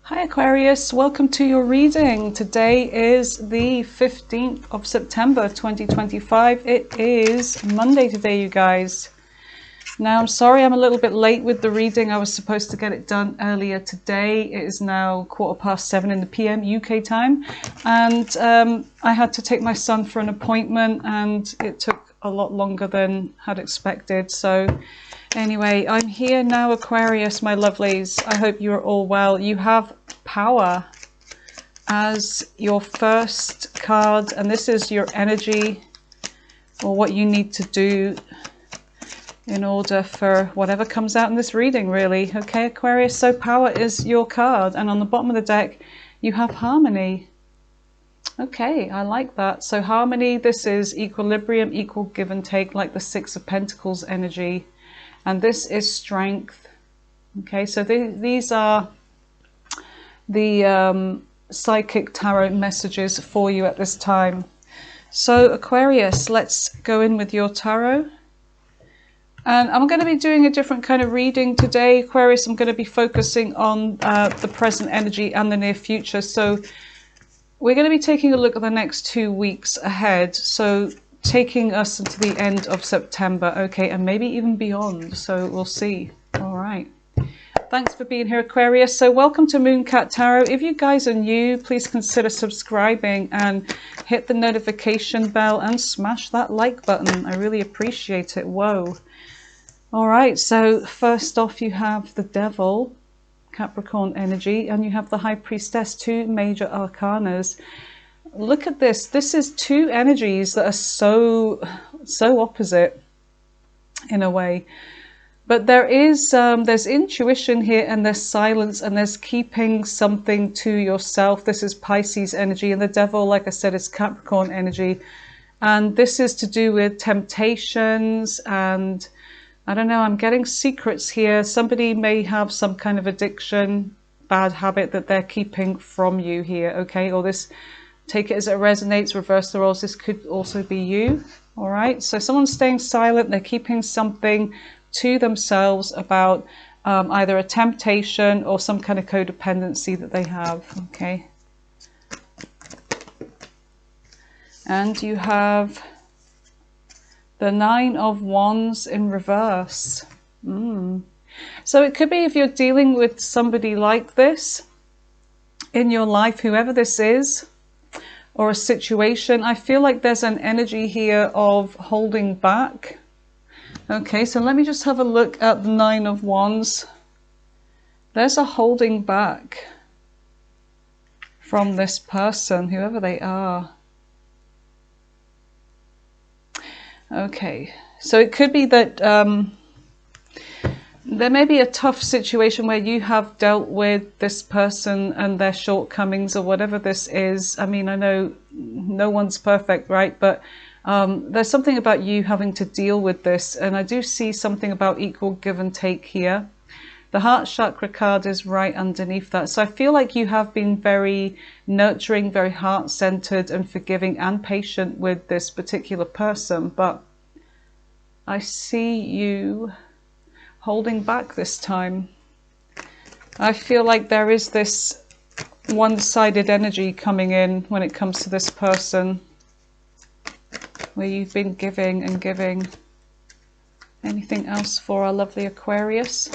Hi Aquarius, welcome to your reading. Today is the 15th of September 2025. It is Monday today, you guys. Now I'm sorry I'm a little bit late with the reading. I was supposed to get it done earlier today. It is now 7:15 in the PM UK time, and I had to take my son for an appointment and it took a lot longer than had expected. So anyway, I'm here now, Aquarius, my lovelies. I hope you're all well. You have power as your first card, and this is your energy or what you need to do in order for whatever comes out in this reading, really. Okay, Aquarius, so power is your card, and on the bottom of the deck you have harmony. Okay, I like that. So harmony, this is equilibrium, equal give and take, like the Six of Pentacles energy. And this is strength. Okay, so these are the psychic tarot messages for you at this time. So Aquarius, let's go in with your tarot. And I'm going to be doing a different kind of reading today, Aquarius. I'm going to be focusing on the present energy and the near future. So we're going to be taking a look at the next 2 weeks ahead. So taking us into the end of September, okay, and maybe even beyond. So we'll see. All right. Thanks for being here, Aquarius. So welcome to Mooncat Tarot. If you guys are new, please consider subscribing and hit the notification bell and smash that like button. I really appreciate it. Whoa. All right. So first off, you have the Devil, Capricorn energy, and you have the High Priestess, two major arcanas. Look at this. This is two energies that are so opposite in a way. But there is there's intuition here, and there's silence, and there's keeping something to yourself. This is Pisces energy, and the Devil, like I said, is Capricorn energy. And this is to do with temptations, and I don't know, I'm getting secrets here. Somebody may have some kind of addiction, bad habit that they're keeping from you here, okay? Or this, take it as it resonates, reverse the roles. This could also be you, all right? So someone's staying silent. They're keeping something to themselves about either a temptation or some kind of codependency that they have, okay? And you have the Nine of Wands in reverse. So it could be, if you're dealing with somebody like this in your life, whoever this is, or a situation, I feel like there's an energy here of holding back. Okay, so let me just have a look at the Nine of Wands. There's a holding back from this person, whoever they are. Okay, so it could be that there may be a tough situation where you have dealt with this person and their shortcomings or whatever this is. I mean, I know no one's perfect, right? But there's something about you having to deal with this. And I do see something about equal give and take here. The heart chakra card is right underneath that. So I feel like you have been very nurturing, very heart-centered and forgiving and patient with this particular person. But I see you holding back this time. I feel like there is this one-sided energy coming in when it comes to this person, where you've been giving and giving. Anything else for our lovely Aquarius?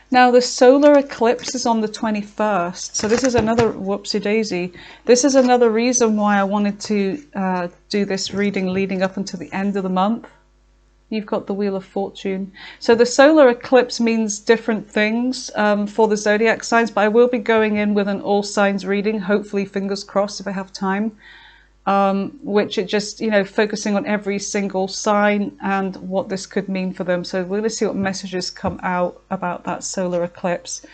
Now the solar eclipse is on the 21st, so this is another, whoopsie daisy, this is another reason why I wanted to do this reading leading up until the end of the month. You've got the Wheel of Fortune. So the solar eclipse means different things for the zodiac signs, but I will be going in with an all signs reading, hopefully, fingers crossed, if I have time. Which it just, you know, focusing on every single sign and what this could mean for them. So we're going to see what messages come out about that solar eclipse.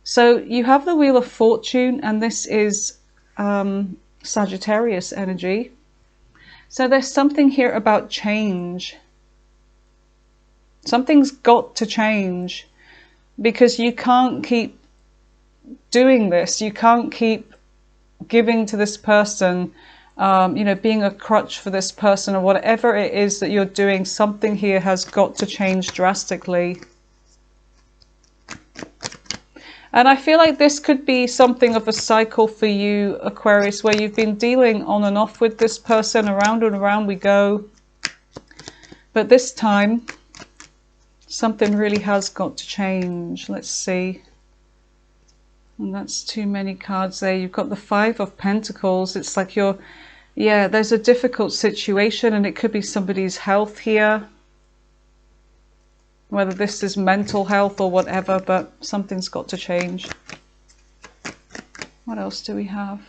So you have the Wheel of Fortune, and this is Sagittarius energy. So there's something here about change. Something's got to change, because you can't keep doing this. You can't keep giving to this person, you know, being a crutch for this person, or whatever it is that you're doing. Something here has got to change drastically. And I feel like this could be something of a cycle for you, Aquarius, where you've been dealing on and off with this person, around and around we go. But this time, something really has got to change. Let's see. And that's too many cards there. You've got the Five of Pentacles. It's like you're, yeah, there's a difficult situation, and it could be somebody's health here. Whether this is mental health or whatever, but something's got to change. What else do we have?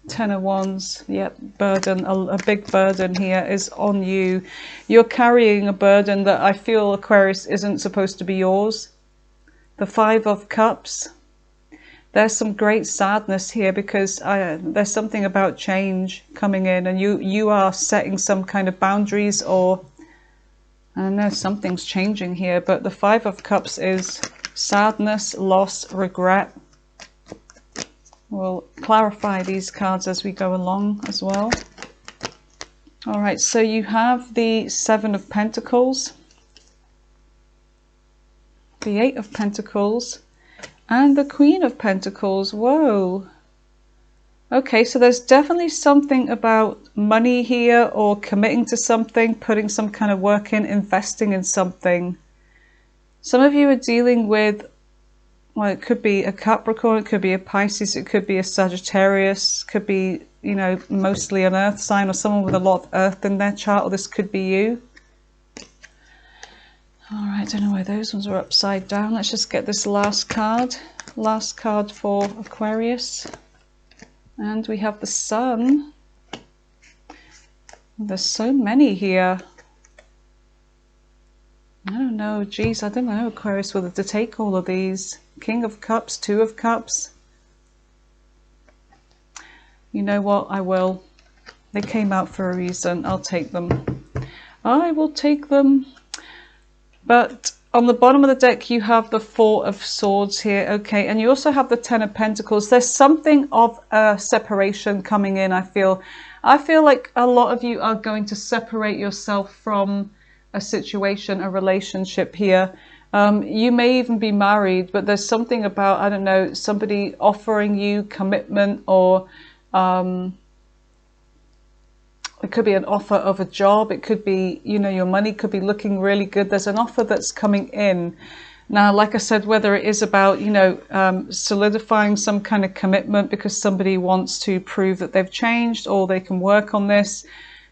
Ten of Wands. Yep, burden. A big burden here is on you. You're carrying a burden that I feel, Aquarius, isn't supposed to be yours. The Five of Cups. There's some great sadness here because there's something about change coming in, and you are setting some kind of boundaries, or I don't know, something's changing here. But the Five of Cups is sadness, loss, regret. We'll clarify these cards as we go along as well. All right, so you have the Seven of Pentacles, the Eight of Pentacles, and the Queen of Pentacles. Whoa. Okay, so there's definitely something about money here, or committing to something, putting some kind of work in, investing in something. Some of you are dealing with, well, it could be a Capricorn, it could be a Pisces, it could be a Sagittarius, could be, you know, mostly an earth sign, or someone with a lot of earth in their chart, or this could be you. All right, I don't know why those ones are upside down. Let's just get this last card. Last card for Aquarius. And we have the Sun. There's so many here. I don't know, geez, I don't know, Aquarius, whether to take all of these. King of Cups, Two of Cups. You know what, I will. They came out for a reason. I'll take them. I will take them. But on the bottom of the deck, you have the Four of Swords here, okay, and you also have the Ten of Pentacles. There's something of a separation coming in, I feel. I feel like a lot of you are going to separate yourself from a situation, a relationship here. You may even be married, but there's something about, I don't know, somebody offering you commitment, or it could be an offer of a job. It could be, you know, your money could be looking really good. There's an offer that's coming in. Now, like I said, whether it is about, you know, solidifying some kind of commitment because somebody wants to prove that they've changed, or they can work on this,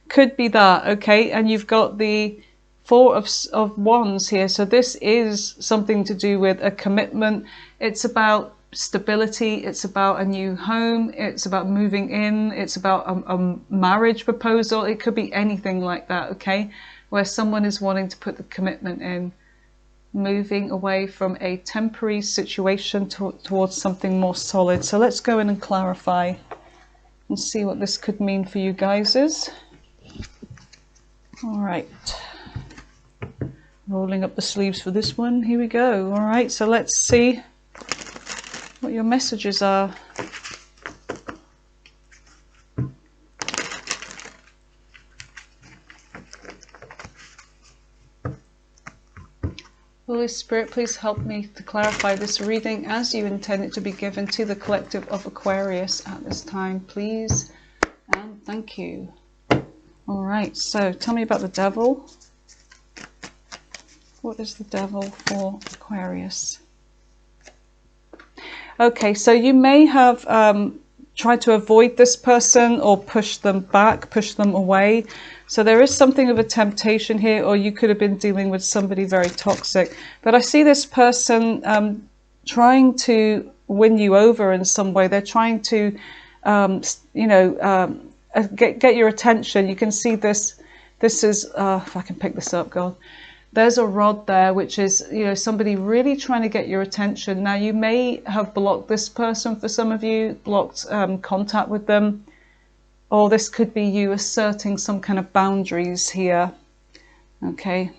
could be that, okay? And you've got the Four of Wands here. So this is something to do with a commitment. It's about stability, it's about a new home, it's about moving in, it's about a marriage proposal. It could be anything like that, okay, where someone is wanting to put the commitment in, moving away from a temporary situation towards something more solid. So let's go in and clarify and see what this could mean for you guys is. All right, rolling up the sleeves for this one. Here we go. All right, so let's see what your messages are. Holy Spirit, please help me to clarify this reading as you intend it to be given to the collective of Aquarius at this time, please, and thank you. All right, so tell me about the Devil. What is the Devil for Aquarius? Okay, so you may have tried to avoid this person, or push them back, push them away. So there is something of a temptation here, or you could have been dealing with somebody very toxic. But I see this person trying to win you over in some way. They're trying to, you know, get your attention. You can see this. This is, if I can pick this up, God. There's a rod there, which is, you know, somebody really trying to get your attention. Now, you may have blocked this person, for some of you, blocked contact with them. Or this could be you asserting some kind of boundaries here. Okay.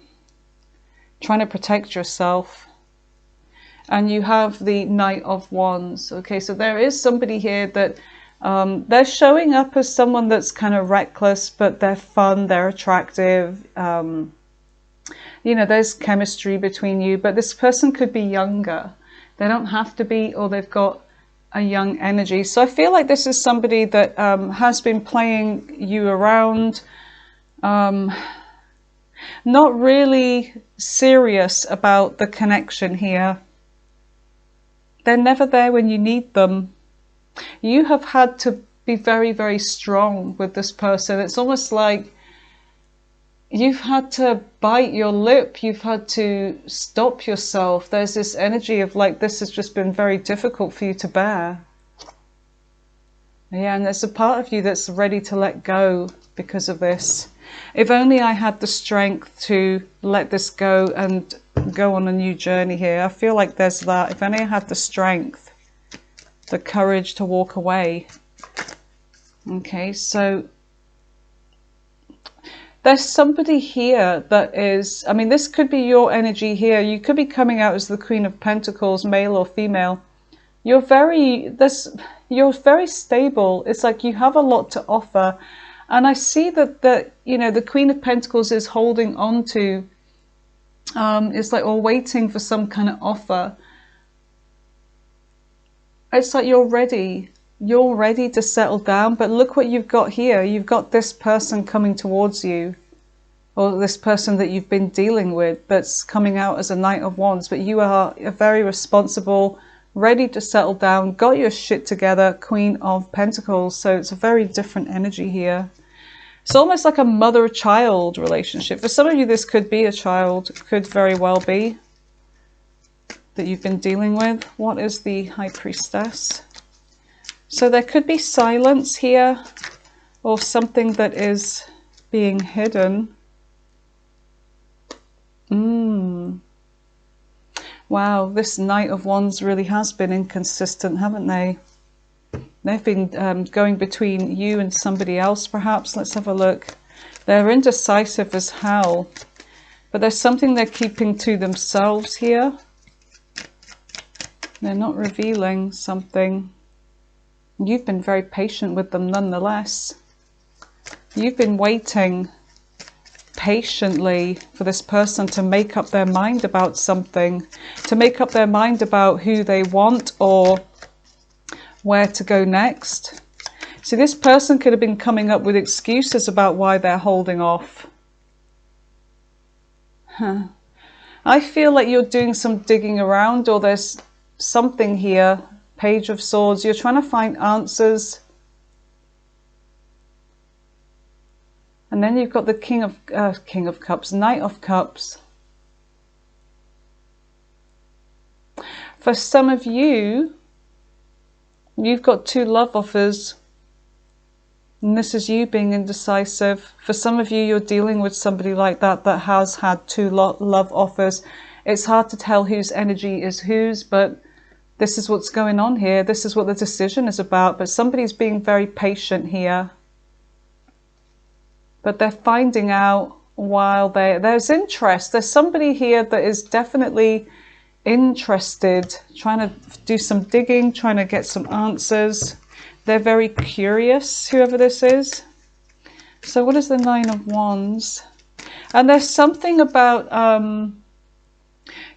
Trying to protect yourself. And you have the Knight of Wands. Okay, so there is somebody here that they're showing up as someone that's kind of reckless, but they're fun, they're attractive. you know, there's chemistry between you, but this person could be younger. They don't have to be, or they've got a young energy. So I feel like this is somebody that has been playing you around, not really serious about the connection here. They're never there when you need them. You have had to be very, very strong with this person. It's almost like you've had to bite your lip. You've had to stop yourself. There's this energy of like, this has just been very difficult for you to bear. Yeah, and there's a part of you that's ready to let go because of this. If only I had the strength to let this go and go on a new journey here. I feel like there's that. If only I had the strength, the courage to walk away. Okay, so there's somebody here that is, I mean, this could be your energy here. You could be coming out as the Queen of Pentacles, male or female. You're very stable. It's like you have a lot to offer. And I see that you know, the Queen of Pentacles is holding on to, it's like, or waiting for some kind of offer. It's like you're ready to settle down, but look what you've got here. You've got this person coming towards you, or this person that you've been dealing with that's coming out as a Knight of Wands, but you are a very responsible, ready to settle down, got your shit together, Queen of Pentacles. So it's a very different energy here. It's almost like a mother-child relationship. For some of you, this could be a child, could very well be, that you've been dealing with. What is the High Priestess? So there could be silence here, or something that is being hidden. Wow, this Knight of Wands really has been inconsistent, haven't they? They've been going between you and somebody else, perhaps. Let's have a look. They're indecisive as hell, but there's something they're keeping to themselves here. They're not revealing something. You've been very patient with them nonetheless. You've been waiting patiently for this person to make up their mind about something, to make up their mind about who they want or where to go next. See, this person could have been coming up with excuses about why they're holding off. I feel like you're doing some digging around, or there's something here. Page of Swords. You're trying to find answers. And then you've got the King of Cups, Knight of Cups. For some of you, you've got 2 love offers. And this is you being indecisive. For some of you, you're dealing with somebody like that has had 2 love offers. It's hard to tell whose energy is whose, but this is what's going on here. This is what the decision is about. But somebody's being very patient here. But they're finding out while there's interest. There's somebody here that is definitely interested, trying to do some digging, trying to get some answers. They're very curious, whoever this is. So what is the 9 of Wands? And there's something about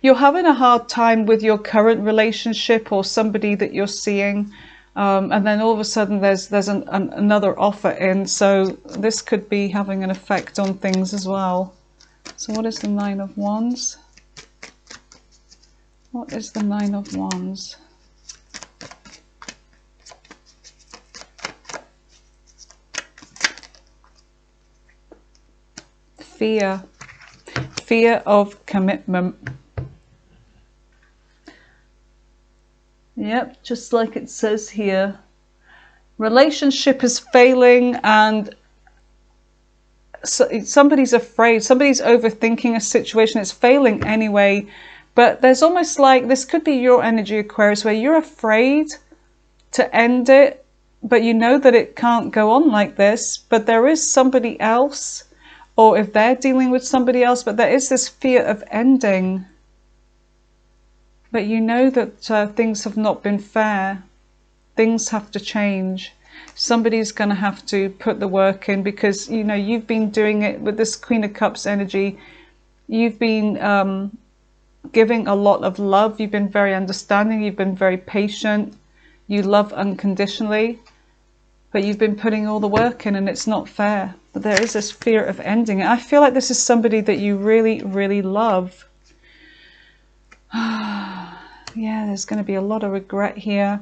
you're having a hard time with your current relationship or somebody that you're seeing. And then all of a sudden there's another offer in. So this could be having an effect on things as well. So what is the 9 of Wands? What is the 9 of Wands? Fear. Fear of commitment. Yep, just like it says here. Relationship is failing, and so somebody's afraid, somebody's overthinking a situation. It's failing anyway, but there's almost like, this could be your energy, Aquarius, where you're afraid to end it, but you know that it can't go on like this, but there is somebody else, or if they're dealing with somebody else, but there is this fear of ending. But you know that things have not been fair. Things have to change. Somebody's going to have to put the work in, because, you know, you've been doing it with this Queen of Cups energy. You've been giving a lot of love. You've been very understanding. You've been very patient. You love unconditionally. But you've been putting all the work in and it's not fair. But there is this fear of ending it. I feel like this is somebody that you really, really love. Yeah, there's going to be a lot of regret here.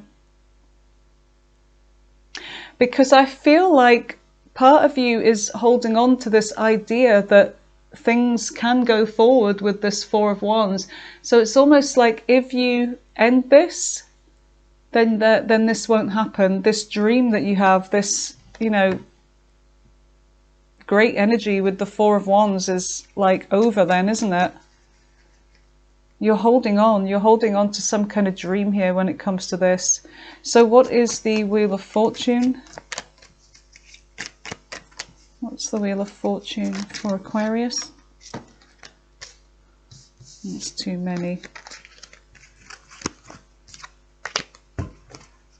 Because I feel like part of you is holding on to this idea that things can go forward with this Four of Wands. So it's almost like if you end this, then this won't happen. This dream that you have, this, you know, great energy with the Four of Wands is like over then, isn't it? You're holding on to some kind of dream here when it comes to this. So what is the Wheel of Fortune? What's the Wheel of Fortune for Aquarius? It's too many.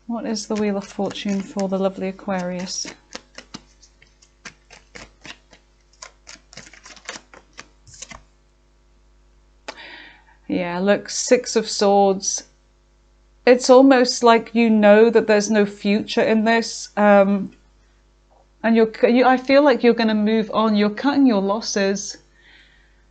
What is the Wheel of Fortune for the lovely Aquarius? Yeah, look, Six of Swords. It's almost like you know that there's no future in this. And I feel like you're going to move on. You're cutting your losses.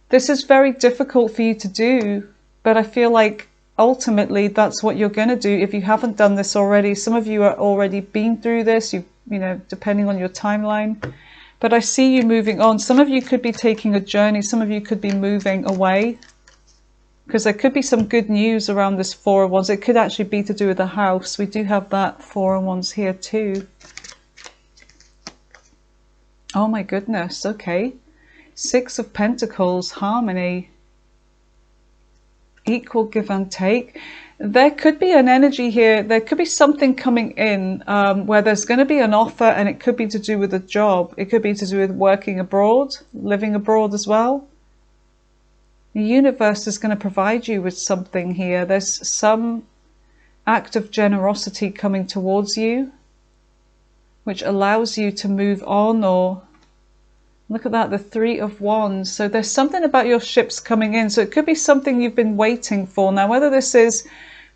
This is very difficult for you to do, but I feel like ultimately that's what you're going to do if you haven't done this already. Some of you are already been through this, you know, depending on your timeline. But I see you moving on. Some of you could be taking a journey. Some of you could be moving away. Because there could be some good news around this Four of Wands. It could actually be to do with the house. We do have that Four of Wands here too. Oh my goodness, okay. Six of Pentacles, harmony. Equal give and take. There could be an energy here. There could be something coming in where there's going to be an offer, and it could be to do with a job. It could be to do with working abroad, living abroad as well. The universe is going to provide you with something here. There's some act of generosity coming towards you, which allows you to move on. Or look at that, the Three of Wands. So there's something about your ships coming in. So it could be something you've been waiting for. Now, whether this is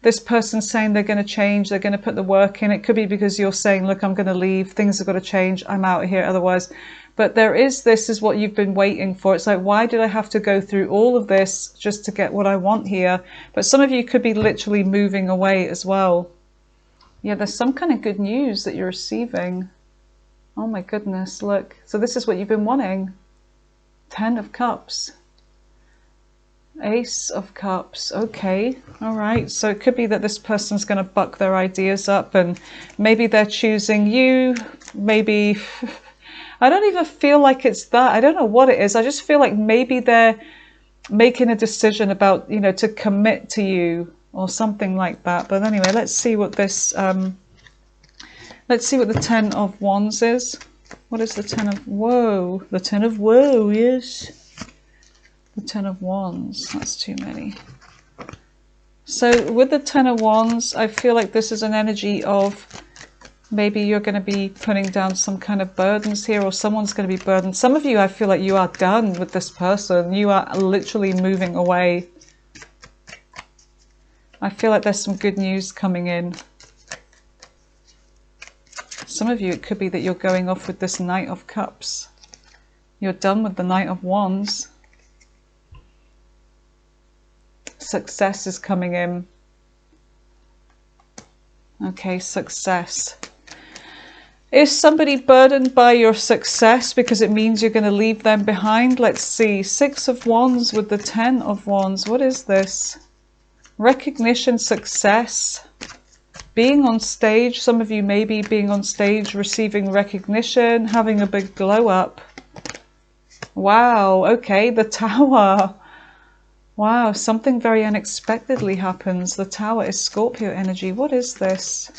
this person saying they're going to change, they're going to put the work in. It could be because you're saying, look, I'm going to leave. Things have got to change. I'm out of here otherwise. But there is, this is what you've been waiting for. It's like, why did I have to go through all of this just to get what I want here? But some of you could be literally moving away as well. Yeah, there's some kind of good news that you're receiving. Oh my goodness, look. So this is what you've been wanting. 10 of Cups. Ace of Cups. Okay, all right. So it could be that this person's going to buck their ideas up, and maybe they're choosing you. Maybe... I don't even feel like it's that. I don't know what it is. I just feel like maybe they're making a decision about, you know, to commit to you or something like that. But anyway, let's see what this, let's see what the 10 of Wands is. What is the 10 of, whoa, the 10 of woe, yes. The 10 of Wands, that's too many. So with the 10 of Wands, I feel like this is an energy of, maybe you're going to be putting down some kind of burdens here, or someone's going to be burdened. Some of you, I feel like you are done with this person. You are literally moving away. I feel like there's some good news coming in. Some of you, it could be that you're going off with this Knight of Cups. You're done with the Knight of Wands. Success is coming in. Okay, success. Is somebody burdened by your success because it means you're going to leave them behind? Let's see. 6 of Wands with the 10 of Wands. What is this? Recognition, success. Being on stage. Some of you may be being on stage, receiving recognition, having a big glow up. Wow. Okay, the Tower. Wow, something very unexpectedly happens. The Tower is Scorpio energy. What is this?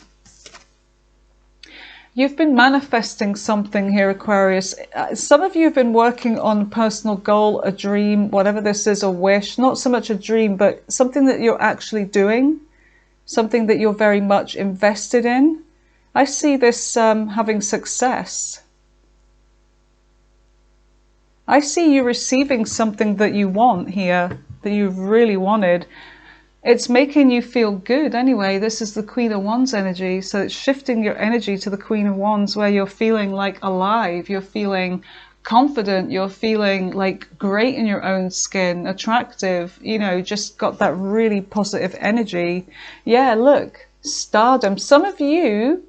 You've been manifesting something here, Aquarius. Some of you have been working on a personal goal, a dream, whatever this is, a wish. Not so much a dream, but something that you're actually doing. Something that you're very much invested in. I see this having success. I see you receiving something that you want here, that you've really wanted. It's making you feel good anyway. This is the Queen of Wands energy. So it's shifting your energy to the Queen of Wands, where you're feeling like alive. You're feeling confident. You're feeling like great in your own skin, attractive, you know, just got that really positive energy. Yeah, look, stardom. Some of you,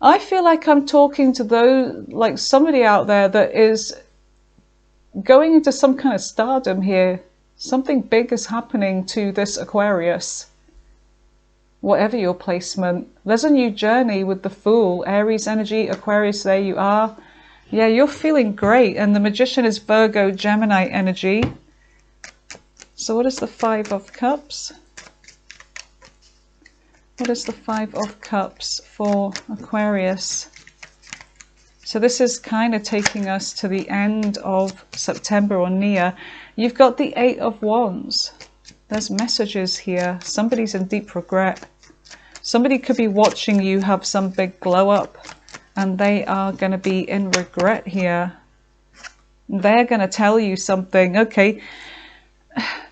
I feel like I'm talking to those, like somebody out there that is going into some kind of stardom here. Something big is happening to this Aquarius. Whatever your placement. There's a new journey with the Fool. Aries energy, Aquarius, there you are. Yeah, you're feeling great. And the Magician is Virgo, Gemini energy. So what is the Five of Cups? What is the Five of Cups for Aquarius? So this is kind of taking us to the end of September or near. You've got the Eight of Wands. There's messages here. Somebody's in deep regret. Somebody could be watching you have some big glow up, and they are going to be in regret here. They're going to tell you something. Okay,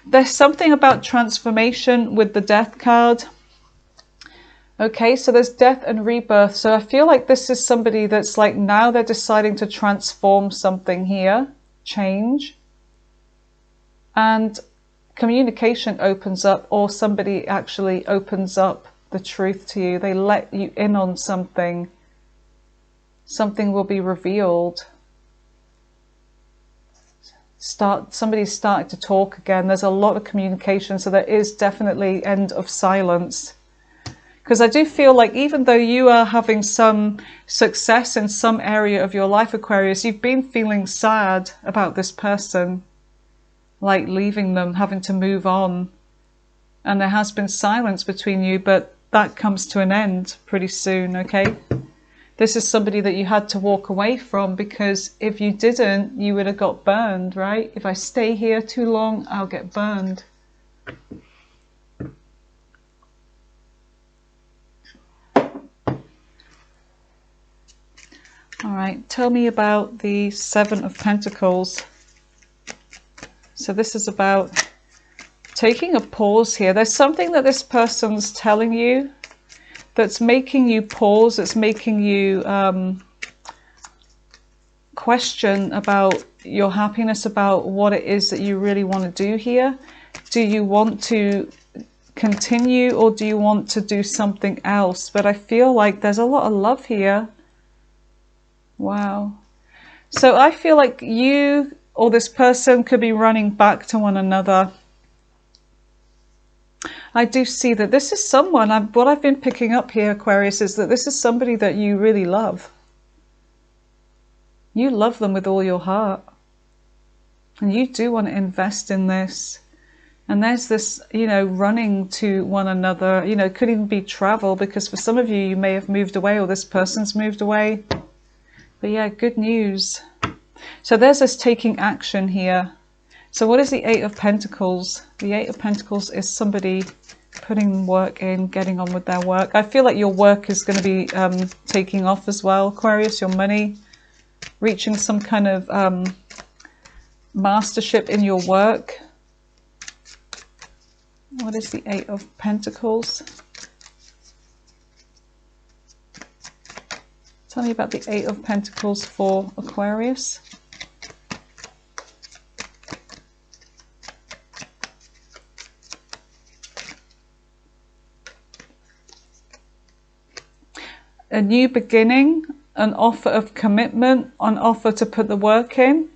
there's something about transformation with the Death card. Okay, so there's death and rebirth. So I feel like this is somebody that's like, now they're deciding to transform something here, change. And communication opens up, or somebody actually opens up the truth to you. They let you in on something. Something will be revealed. Somebody's starting to talk again. There's a lot of communication, so there is definitely end of silence. Because I do feel like even though you are having some success in some area of your life, Aquarius, you've been feeling sad about this person, like leaving them, having to move on. And there has been silence between you, but that comes to an end pretty soon, okay? This is somebody that you had to walk away from, because if you didn't, you would have got burned, right? If I stay here too long, I'll get burned. All right, tell me about the Seven of Pentacles. So this is about taking a pause here. There's something that this person's telling you that's making you pause, that's making you question about your happiness, about what it is that you really want to do here. Do you want to continue, or do you want to do something else? But I feel like there's a lot of love here. Wow. So I feel like you or this person could be running back to one another. I do see that this is someone, what I've been picking up here, Aquarius, is that this is somebody that you really love. You love them with all your heart. And you do want to invest in this. And there's this, you know, running to one another. You know, it could even be travel, because for some of you, you may have moved away, or this person's moved away. But yeah, good news. So there's this taking action here. So what is the Eight of Pentacles? The Eight of Pentacles is somebody putting work in, getting on with their work. I feel like your work is going to be taking off as well, Aquarius, your money, reaching some kind of mastership in your work. What is the Eight of Pentacles? Tell me about the Eight of Pentacles for Aquarius. A new beginning, an offer of commitment, an offer to put the work in.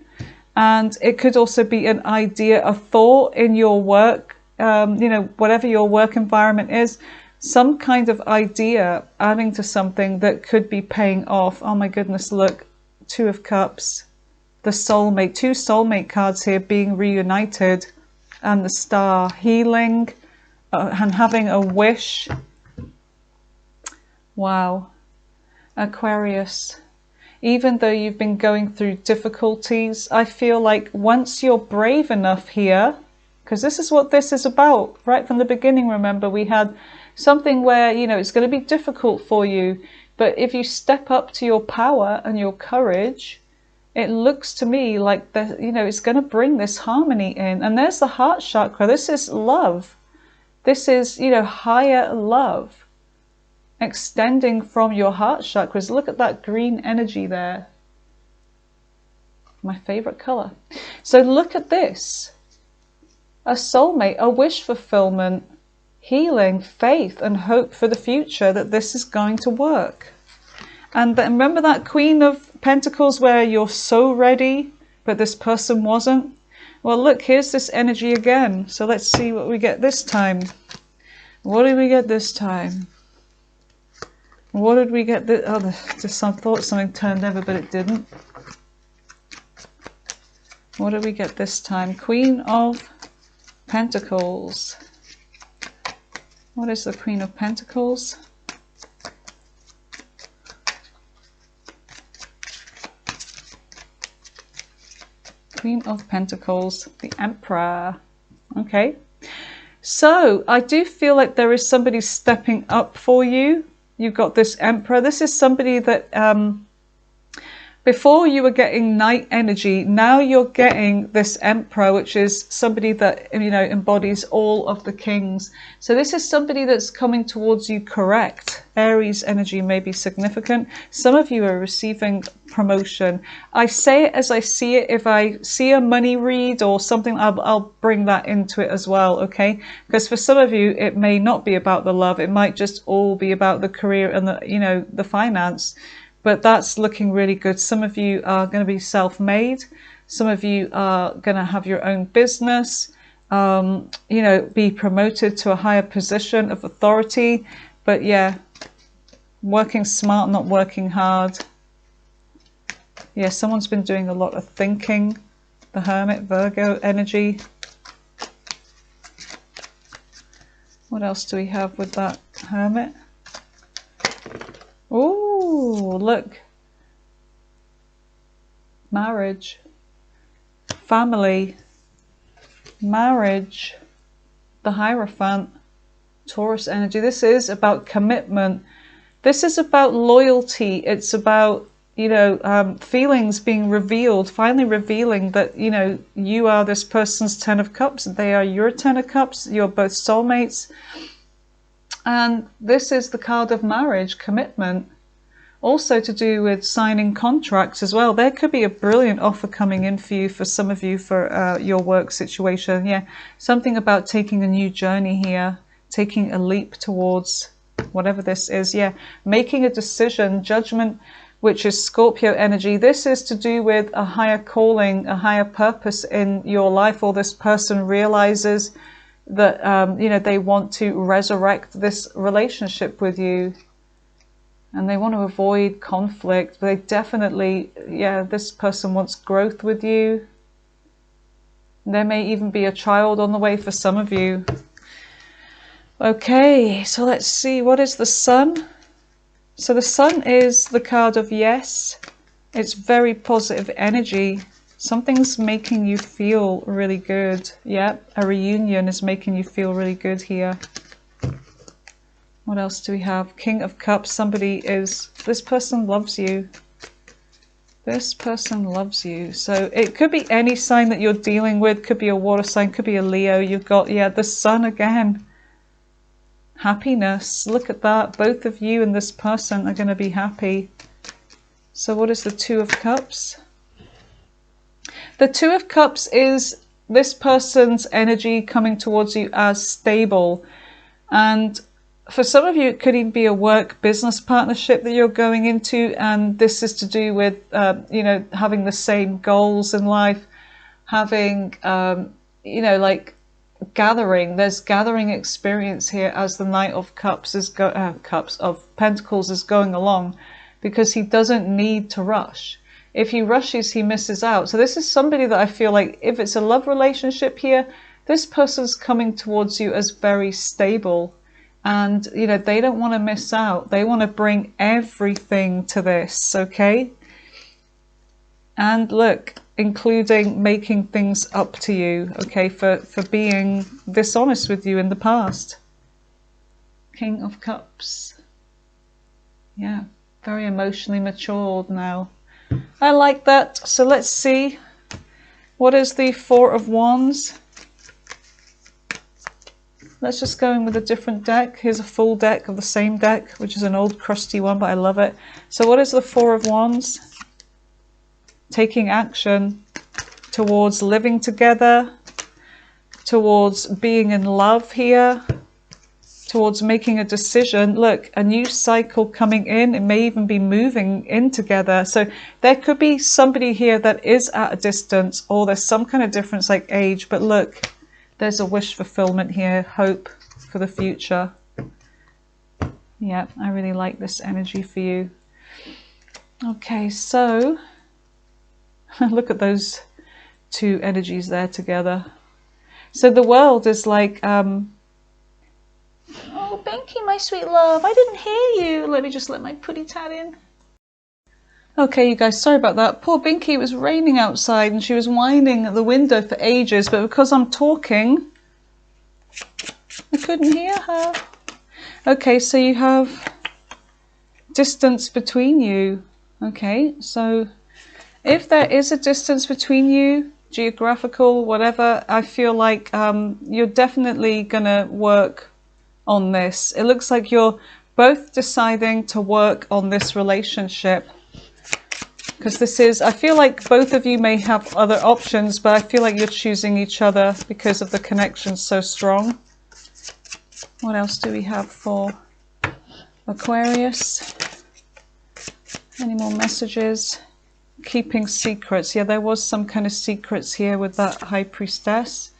And it could also be an idea, a thought in your work, you know, whatever your work environment is. Some kind of idea adding to something that could be paying off. Oh my goodness, look, Two of Cups, the Soulmate, two Soulmate cards here, being reunited, and the Star, healing, and having a wish. Wow. Aquarius, even though you've been going through difficulties, I feel like once you're brave enough here, because this is what this is about, right from the beginning, remember, we had something where, you know, it's going to be difficult for you, but if you step up to your power and your courage, it looks to me like the, you know, it's going to bring this harmony in. And there's the heart chakra. This is love. This is, you know, higher love extending from your heart chakras. Look at that green energy there. My favorite color. So look at this. A soulmate, a wish fulfillment, healing, faith, and hope for the future that this is going to work. And remember that Queen of Pentacles where you're so ready, but this person wasn't? Well, look, here's this energy again. So let's see what we get this time. What did we get this time? What did we get this? Oh, I thought something turned over, but it didn't. What did we get this time? Queen of Pentacles. What is the Queen of Pentacles? Queen of Pentacles, the Emperor. Okay. So I do feel like there is somebody stepping up for you. You've got this Emperor. This is somebody that before you were getting Knight energy, now you're getting this Emperor, which is somebody that, you know, embodies all of the kings. So this is somebody that's coming towards you correct. Aries energy may be significant. Some of you are receiving promotion. I say it as I see it. If I see a money read or something, I'll bring that into it as well, okay? Because for some of you, it may not be about the love. It might just all be about the career and the, you know, the finance. But that's looking really good. Some of you are going to be self-made. Some of you are going to have your own business, you know, be promoted to a higher position of authority. But yeah, working smart, not working hard. Yeah, someone's been doing a lot of thinking. The Hermit, Virgo energy. What else do we have with that Hermit? Oh, look. Marriage. Family. Marriage. The Hierophant. Taurus energy. This is about commitment. This is about loyalty. It's about, you know, feelings being revealed, finally revealing that, you know, you are this person's Ten of Cups. They are your Ten of Cups. You're both soulmates. And this is the card of marriage, commitment. Also to do with signing contracts as well. There could be a brilliant offer coming in for you, for some of you, for your work situation. Yeah, something about taking a new journey here, taking a leap towards whatever this is. Yeah, making a decision, judgment, which is Scorpio energy. This is to do with a higher calling, a higher purpose in your life, or this person realizes that, you know, they want to resurrect this relationship with you. And they want to avoid conflict. They definitely, yeah, this person wants growth with you. There may even be a child on the way for some of you. Okay, so let's see, what is the Sun? So the Sun is the card of yes. It's very positive energy. Something's making you feel really good. Yeah, a reunion is making you feel really good here. What else do we have? King of Cups. Somebody is, this person loves you. This person loves you. So it could be any sign that you're dealing with. Could be a water sign, could be a Leo. You've got, yeah, the Sun again. Happiness. Look at that. Both of you and this person are going to be happy. So what is the Two of Cups? The Two of Cups is this person's energy coming towards you as stable. And for some of you, it could even be a work business partnership that you're going into. And this is to do with, you know, having the same goals in life, having, you know, like gathering. There's gathering experience here as the Knight of Cups is Cups of Pentacles is going along, because he doesn't need to rush. If he rushes, he misses out. So this is somebody that I feel like, if it's a love relationship here, this person's coming towards you as very stable. And, you know, they don't want to miss out. They want to bring everything to this, okay? And look, including making things up to you, okay, for being dishonest with you in the past. King of Cups. Yeah, very emotionally matured now. I like that. So let's see. What is the Four of Wands? Let's just go in with a different deck. Here's a full deck of the same deck, which is an old crusty one, but I love it. So what is the Four of Wands? Taking action towards living together, towards being in love here, towards making a decision. Look, a new cycle coming in. It may even be moving in together. So there could be somebody here that is at a distance, or there's some kind of difference like age. But look, there's a wish fulfillment here, hope for the future. Yeah, I really like this energy for you. Okay, so look at those two energies there together. So the world is like, oh, Binky, my sweet love, I didn't hear you. Let me just let my putty tat in. Okay, you guys, sorry about that. Poor Binky, it was raining outside and she was whining at the window for ages, but because I'm talking, I couldn't hear her. Okay, so you have distance between you. Okay, so if there is a distance between you, geographical, whatever, I feel like you're definitely gonna work on this. It looks like you're both deciding to work on this relationship, because this is, I feel like both of you may have other options, but I feel like you're choosing each other because of the connection so strong. What else do we have for Aquarius? Any more messages? Keeping secrets. Yeah, there was some kind of secrets here with that High Priestess.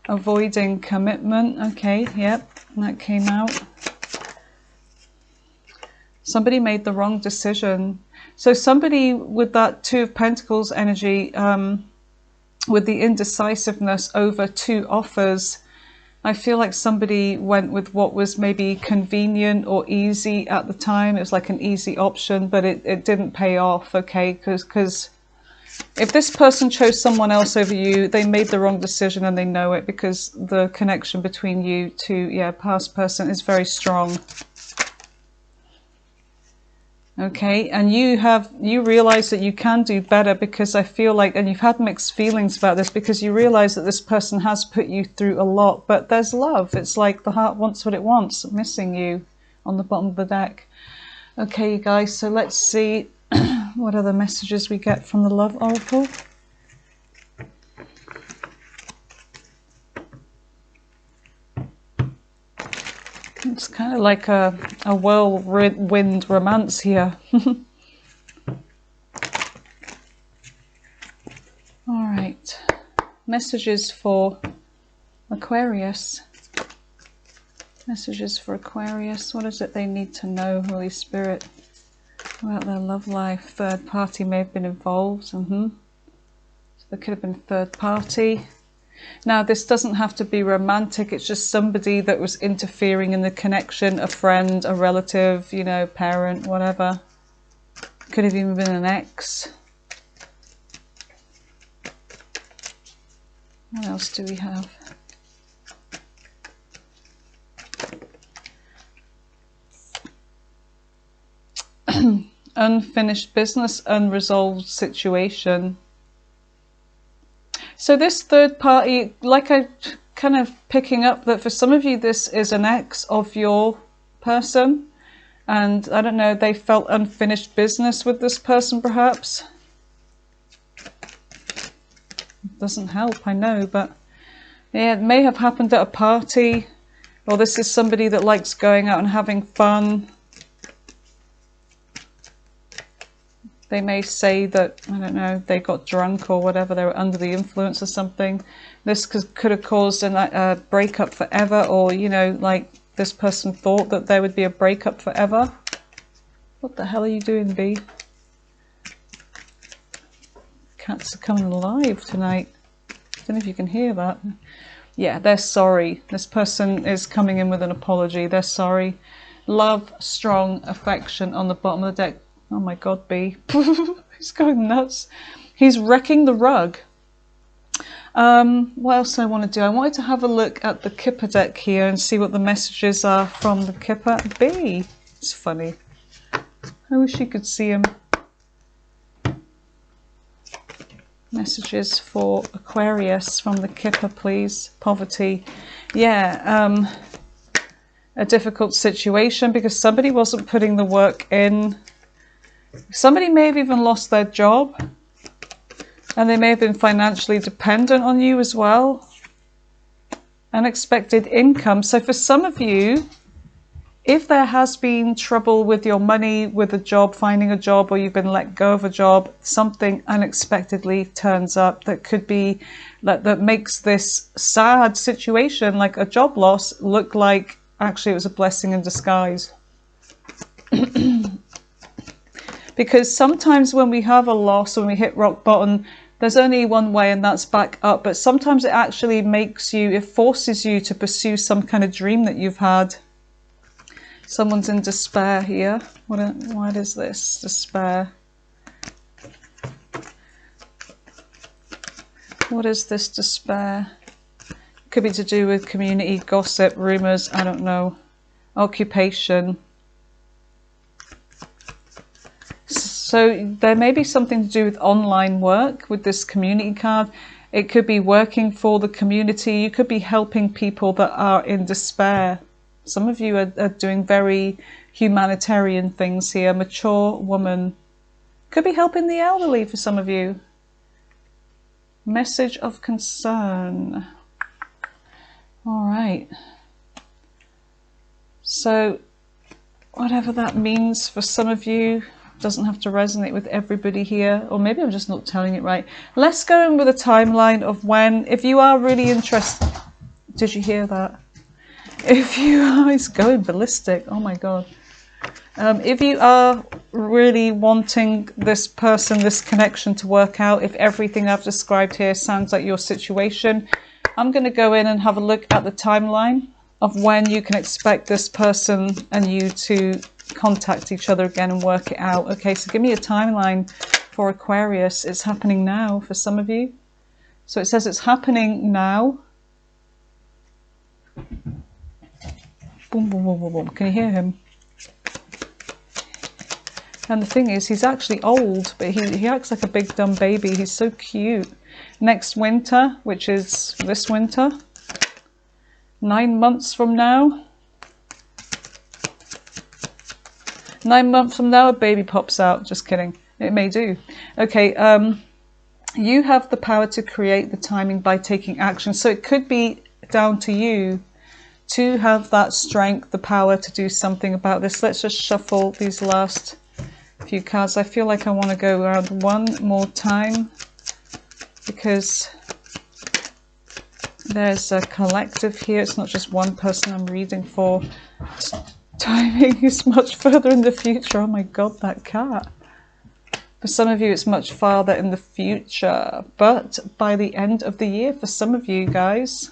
Avoiding commitment. Okay, yep, that came out. Somebody made the wrong decision. So somebody with that Two of Pentacles energy, with the indecisiveness over two offers, I feel like somebody went with what was maybe convenient or easy at the time. It was like an easy option, but it didn't pay off, okay? Because if this person chose someone else over you, they made the wrong decision and they know it, because the connection between you two, yeah, past person is very strong. Okay, and you realize that you can do better, because I feel like, and you've had mixed feelings about this, because you realize that this person has put you through a lot, but there's love. It's like the heart wants what it wants, missing you on the bottom of the deck. Okay, you guys, so let's see what other messages we get from the Love Oracle. It's kind of like a whirlwind romance here. All right, messages for Aquarius. Messages for Aquarius. What is it they need to know, Holy Spirit, about their love life? Third party may have been involved. So there could have been third party. Now, this doesn't have to be romantic. It's just somebody that was interfering in the connection, a friend, a relative, you know, parent, whatever. Could have even been an ex. What else do we have? Unfinished business, unresolved situation. So this third party, like I kind of picking up that for some of you this is an ex of your person, and I don't know, they felt unfinished business with this person perhaps. Doesn't help, I know, but yeah, it may have happened at a party, or this is somebody that likes going out and having fun. They may say that, I don't know, they got drunk or whatever, they were under the influence or something. This could have caused a breakup forever, or, you know, like this person thought that there would be a breakup forever. What the hell are you doing, Bee? Cats are coming alive tonight. I don't know if you can hear that. Yeah, they're sorry. This person is coming in with an apology. They're sorry. Love, strong affection on the bottom of the deck. Oh my God, B. He's going nuts. He's wrecking the rug. What else do I want to do? I wanted to have a look at the Kipper deck here and see what the messages are from the Kipper. B. It's funny. I wish you could see him. Messages for Aquarius from the Kipper, please. Poverty. Yeah, a difficult situation because somebody wasn't putting the work in. Somebody may have even lost their job, and they may have been financially dependent on you as well. Unexpected income. So for some of you, if there has been trouble with your money, with a job, finding a job, or you've been let go of a job, something unexpectedly turns up that could be, that makes this sad situation, like a job loss, look like actually it was a blessing in disguise. Because sometimes when we have a loss, when we hit rock bottom, there's only one way, and that's back up. But sometimes it actually makes you, it forces you to pursue some kind of dream that you've had. Someone's in despair here. What is this? Despair. What is this despair? Could be to do with community, gossip, rumors, I don't know. Occupation. So there may be something to do with online work with this community card. It could be working for the community. You could be helping people that are in despair. Some of you are doing very humanitarian things here. Mature woman. Could be helping the elderly for some of you. Message of concern. All right. So whatever that means for some of you, doesn't have to resonate with everybody here, or maybe I'm just not telling it right. Let's go in with a timeline of when, if you are really interested. Did you hear that? If you are, it's going ballistic. Oh my God. If you are really wanting this person, this connection to work out, if everything I've described here sounds like your situation, I'm going to go in and have a look at the timeline of when you can expect this person and you to contact each other again and work it out. Okay, so give me a timeline for Aquarius. It's happening now for some of you. So it says it's happening now. Boom, boom, boom, boom, boom. Can you hear him? And the thing is, he's actually old, but he acts like a big dumb baby. He's so cute. Next winter, which is this winter, 9 months from now. 9 months from now, a baby pops out. Just kidding. It may do. Okay, you have the power to create the timing by taking action. So it could be down to you to have that strength, the power to do something about this. Let's just shuffle these last few cards. I feel like I want to go around one more time because there's a collective here. It's not just one person I'm reading for. Timing is much further in the future. Oh my God, that cat. For some of you, it's much farther in the future, but by the end of the year for some of you guys.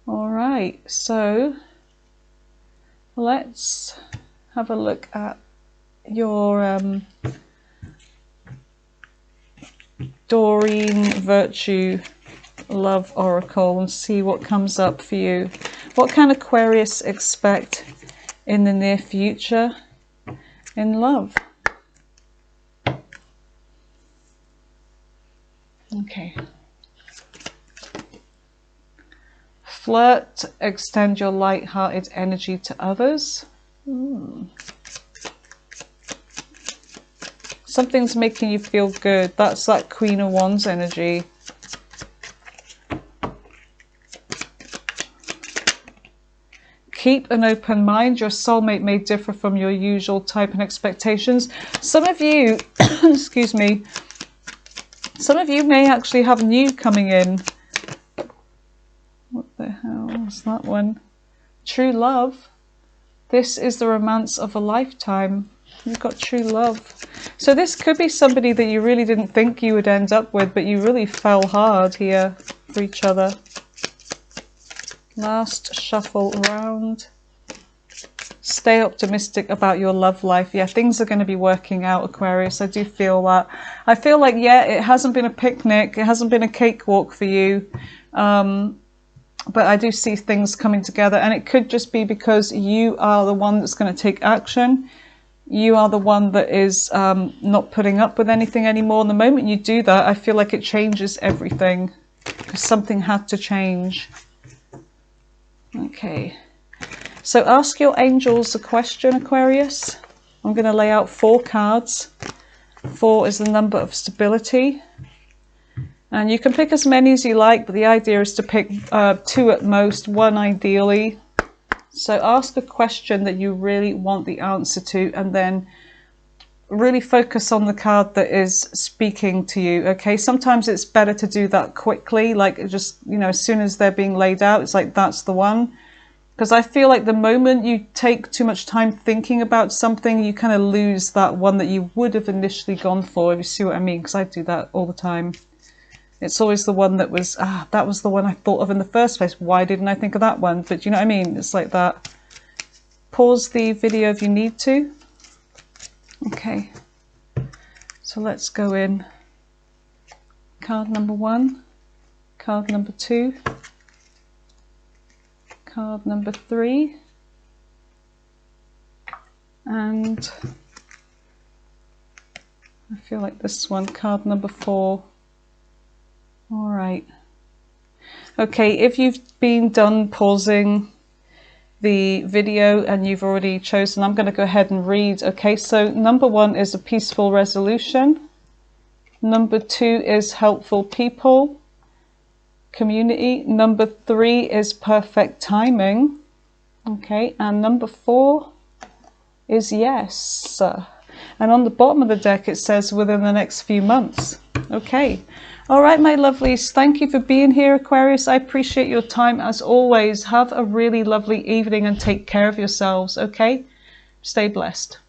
All right, so let's have a look at your Doreen Virtue Love Oracle and see what comes up for you. What can Aquarius expect in the near future in love? Okay. Flirt, extend your light-hearted energy to others. Something's making you feel good. That's that Queen of Wands energy. Keep an open mind. Your soulmate may differ from your usual type and expectations. Some of you, excuse me, some of you may actually have new coming in. What the hell was that one? True love. This is the romance of a lifetime. You've got true love. So this could be somebody that you really didn't think you would end up with, but you really fell hard here for each other. Last shuffle round. Stay optimistic about your love life. Yeah, things are going to be working out, Aquarius. I do feel that. I feel like, yeah, it hasn't been a picnic. It hasn't been a cakewalk for you. But I do see things coming together. And it could just be because you are the one that's going to take action. You are the one that is not putting up with anything anymore. And the moment you do that, I feel like it changes everything, because something had to change. Okay, so ask your angels a question, Aquarius. I'm going to lay out 4 cards. 4 is the number of stability. And you can pick as many as you like, but the idea is to pick 2 at most, 1 ideally. So ask a question that you really want the answer to, and then really focus on the card that is speaking to you. Okay, sometimes it's better to do that quickly, like just, you know, as soon as they're being laid out, it's like that's the one. Because I feel like the moment you take too much time thinking about something, you kind of lose that one that you would have initially gone for, if you see what I mean, because I do that all the time. It's always the one that was, that was the one I thought of in the first place. Why didn't I think of that one? But you know what I mean? It's like that. Pause the video if you need to. Okay. So let's go in. Card number 1. Card number 2. Card number 3. And I feel like this one, card number 4. All right. Okay, if you've been done pausing the video and you've already chosen, I'm going to go ahead and read. Okay, so number 1 is a peaceful resolution. Number 2 is helpful people, community. Number 3 is perfect timing. Okay, and number 4 is yes. And on the bottom of the deck it says within the next few months. Okay. All right, my lovelies, thank you for being here, Aquarius. I appreciate your time as always. Have a really lovely evening and take care of yourselves, okay? Stay blessed.